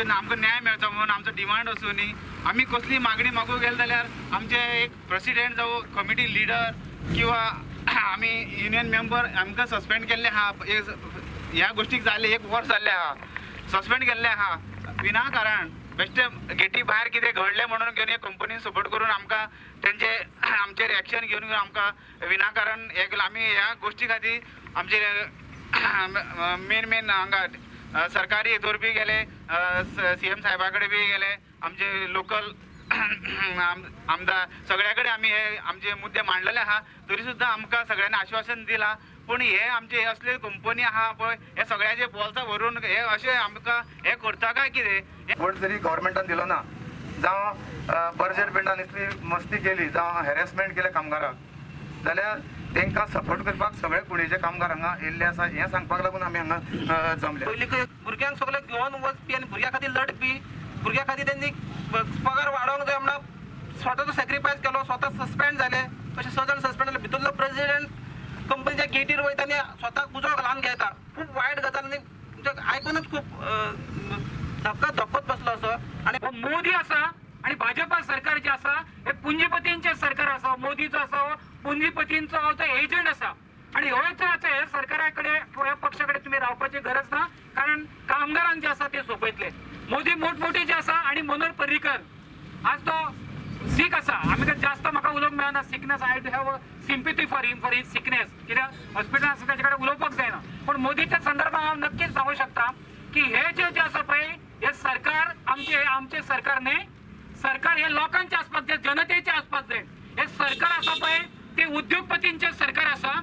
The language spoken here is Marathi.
आमकां न्याय मेळचो म्हणून आमचो डिमांड असून आमी कसली मागणी मागूंक गेले जाल्यार आमचे एक प्रेसिडेंट जावं कमिटी लिडर किंवा आमी युनियन मेंबर आमकां सस्पेंड केल्ले आहा. ह्या गोष्टीक जाले 1 वर्स जाल्ले आहा, सस्पेंड केल्ले आहा विनाकारण. बेश्टे गेटी भायर कितें घडलें म्हणून घेवन हे कंपनीन सपोर्ट करून आमकां तेंचे आमचेर एक्शन घेवन आमकां विनाकारण हे केलें. आमी ह्या गोष्टी खातीर आमचे मेन हांगा सरकारी हेतूर बी गेले, CM साहेबा कडेन बी गेले, आमचे लोकल आमदार सगळ्या कडेन आमी हे आमचे मुद्दे मांडलेले आहा. तरी सुद्दां आमकां सगळ्यांनी आश्वासन दिलां. पूण हे आमचे असले कंपनी आहा पळय हे सगळ्याचे बोल्सां भरून हे अशें आमकां हे करता काय कितें वोट जरी गव्हर्मेंटान दिलो ना, जावं बर्जर पिंडान इतली मस्ती केली, जावं हॅरेसमेंट केले कामगारांक, जाल्यार तांकां सपोर्ट करपाक सगळे पुणेचे कामगार हांगा येयल्ले आसा. हें सांगपाक लागून आमी हांगा जमले. पयलीं भुरग्यांक सगळे घेवन वचपी आनी भुरग्यां खातीर लढपी, भुरग्यां खातीर त्यांनी पगार वाडोवंक जाय म्हणून स्वताचो सॅक्रिफायस केलो, स्वता सस्पेंड जाले. तशें 6 जाण सस्पेंड जाले. भितरलो प्रेसिडेंट कंपनीच्या गेटीर वयता आनी स्वताक उजो घालून घेता. खूब वायट गजाल आनी आयकूनच खूब धक्कोच बसलो असो. आणि मोदी असा आणि भाजपा सरकार जे असा हे पुंजीपतींचे सरकार असा. मोदीचो असा पुंजीपतींचो एजंट असा आणि हे सरकाराकडे किंवा पक्षाकडे तुम्ही रावपाची गरज ना, कारण कामगारांक जे असा ते सोपयतले. मोदी मोठमोठी जे असा आणि मनोहर पर्रीकर आज तो सीख असा. आम्ही जास्त म्हाका उलोवंक मेळना sickness. I do have sympathy for his sickness, कित्याक हॉस्पिटल आसा त्याच्या कडेन उलोवपाक जायना. पण मोदीच्या संदर्भात हांव नक्कीच सांगू शकता की हे जे आसा पळय हे सरकार आमचे सरकार हे लोकांचे आसपाक जाय, जनतेचे आसपाक जाय. हे सरकार आसा पळय ते उद्योगपतींचे सरकार आसा